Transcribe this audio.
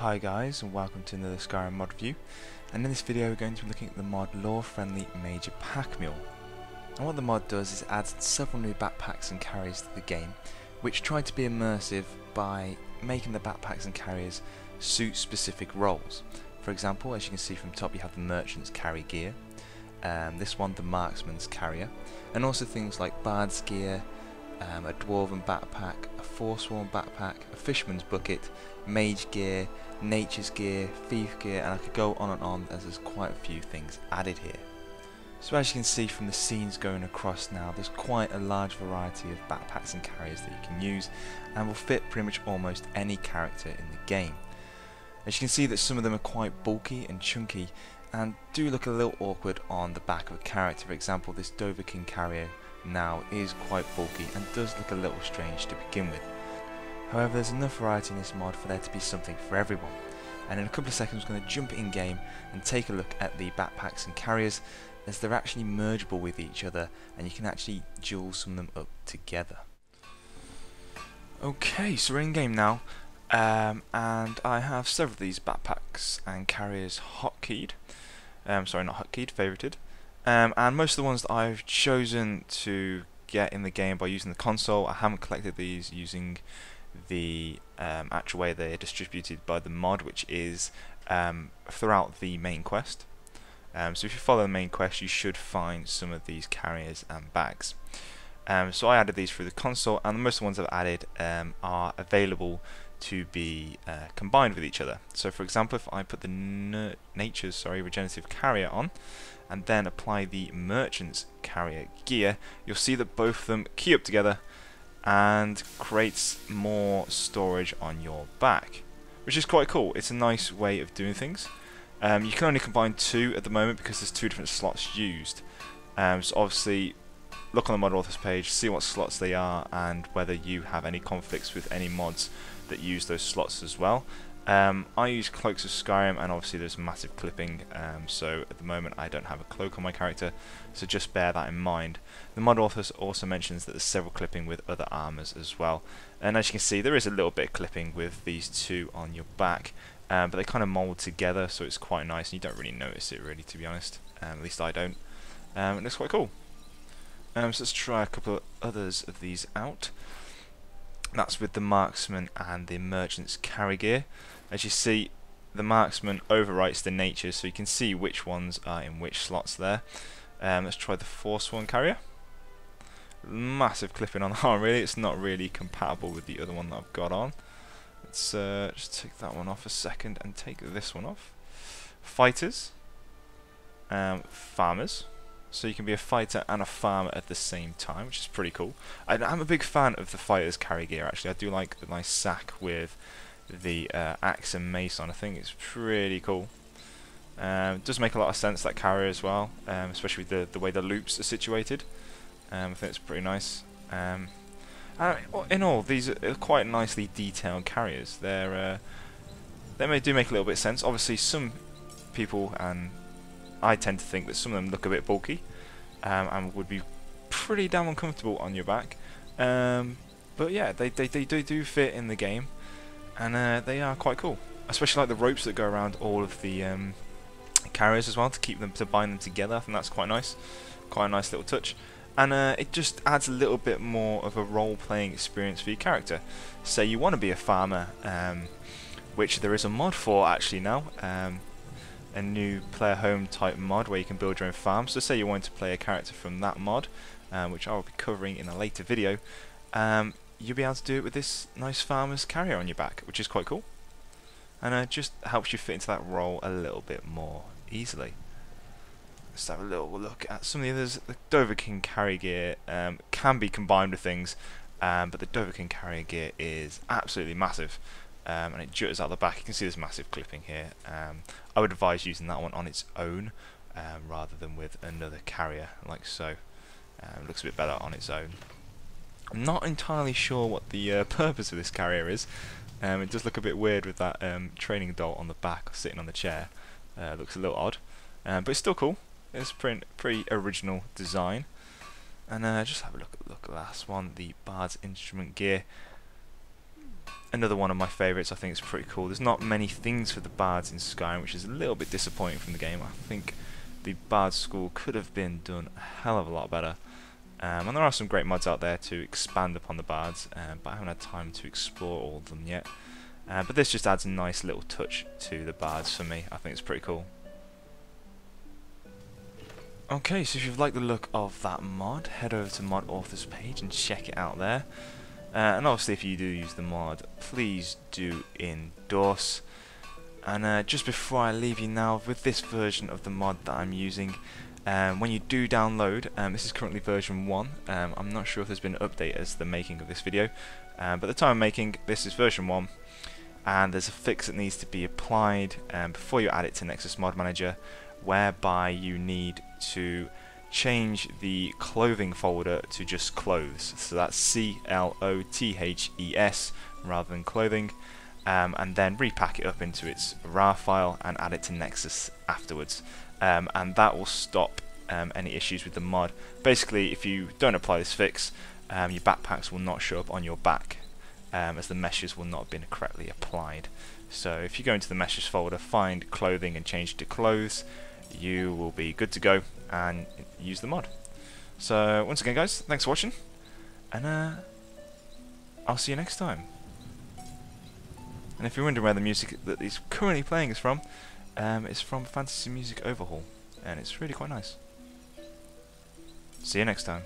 Hi guys, and welcome to another Skyrim mod review, and in this video we're going to be looking at the mod lore-friendly Major Packmule. And what the mod does is it adds several new backpacks and carriers to the game, which try to be immersive by making the backpacks and carriers suit specific roles. For example, as you can see from top, you have the merchant's carry gear, this one the marksman's carrier, and also things like bard's gear, a dwarven backpack, a forsworn backpack, a fisherman's bucket, mage gear, nature's gear, thief gear, and I could go on as there's quite a few things added here. So as you can see from the scenes going across now, there's quite a large variety of backpacks and carriers that you can use and will fit pretty much almost any character in the game. As you can see that some of them are quite bulky and chunky and do look a little awkward on the back of a character. For example, this Dovahkiin carrier now is quite bulky and does look a little strange to begin with. However, there's enough variety in this mod for there to be something for everyone, and in a couple of seconds we're going to jump in game and take a look at the backpacks and carriers, as they're actually mergeable with each other and you can actually dual some of them up together. Okay, so we're in game now, and I have several of these backpacks and carriers hotkeyed, sorry, not hotkeyed, favorited. And most of the ones that I've chosen to get in the game by using the console, I haven't collected these using the actual way they are distributed by the mod, which is throughout the main quest. So if you follow the main quest, you should find some of these carriers and bags. So I added these through the console, and most of the ones I've added are available to be combined with each other. So for example, if I put the nature's regenerative carrier on and then apply the merchant's carrier gear, you'll see that both of them key up together and creates more storage on your back, which is quite cool. It's a nice way of doing things. You can only combine two at the moment because there's two different slots used. So obviously look on the mod authors page, see what slots they are and whether you have any conflicts with any mods that use those slots as well. I use Cloaks of Skyrim, and obviously there's massive clipping, so at the moment I don't have a cloak on my character, so just bear that in mind. The mod authors also mentions that there's several clipping with other armors as well, and as you can see there is a little bit of clipping with these two on your back, but they kind of mold together, so it's quite nice and you don't really notice it really, to be honest. At least I don't. It looks quite cool. So let's try a couple of others of these out. That's with the marksman and the merchant's carry gear. As you see, the marksman overwrites the nature, so you can see which ones are in which slots there. Let's try the forsworn carrier. Massive clipping on the arm, really. It's not really compatible with the other one that I've got on. Let's just take that one off a second and take this one off. Fighters, farmers. So you can be a fighter and a farmer at the same time, which is pretty cool. I'm a big fan of the fighter's carry gear, actually. I do like the nice sack with the axe and mace on. I think it's pretty cool. It does make a lot of sense, that carrier as well, especially with the way the loops are situated. I think it's pretty nice. In all, these are quite nicely detailed carriers. They do make a little bit of sense. Obviously, some people, and I tend to think that some of them look a bit bulky and would be pretty damn uncomfortable on your back. But yeah, they do fit in the game, and they are quite cool. Especially like the ropes that go around all of the carriers as well to bind them together. I think that's quite nice. Quite a nice little touch. And it just adds a little bit more of a role-playing experience for your character. Say you want to be a farmer, which there is a mod for actually now. A new player home type mod where you can build your own farm. So say you want to play a character from that mod, which I will be covering in a later video, you'll be able to do it with this nice farmer's carrier on your back, which is quite cool, and it just helps you fit into that role a little bit more easily. Let's have a little look at some of the others. The Dovahkiin carry gear can be combined with things, but the Dovahkiin carry gear is absolutely massive. And it juts out the back. You can see this massive clipping here. I would advise using that one on its own rather than with another carrier like so. It looks a bit better on its own. I'm not entirely sure what the purpose of this carrier is. It does look a bit weird with that training doll on the back sitting on the chair. Looks a little odd, but it's still cool. It's pretty original design. And just have a look at the last one, the Bard's instrument gear. another one of my favourites. I think it's pretty cool. There's not many things for the bards in Skyrim, which is a little bit disappointing from the game. I think the bard school could have been done a hell of a lot better. And there are some great mods out there to expand upon the bards, but I haven't had time to explore all of them yet. But this just adds a nice little touch to the bards for me. I think it's pretty cool. Okay, so if you've liked the look of that mod, head over to mod authors page and check it out there. And obviously if you do use the mod, please do endorse. And just before I leave you now, with this version of the mod that I'm using, when you do download, this is currently version 1, I'm not sure if there's been an update as the making of this video, but at the time of making, this is version 1, and there's a fix that needs to be applied before you add it to Nexus Mod Manager, whereby you need to change the clothing folder to just clothes, so that's CLOTHES rather than clothing, and then repack it up into its RAR file and add it to Nexus afterwards, and that will stop any issues with the mod. Basically, if you don't apply this fix, your backpacks will not show up on your back, as the meshes will not have been correctly applied. So if you go into the meshes folder, find clothing and change it to clothes, you will be good to go and use the mod. So once again guys, thanks for watching, and I'll see you next time. And if you're wondering where the music that is currently playing is from, it's from Fantasy Music Overhaul, and it's really quite nice. See you next time.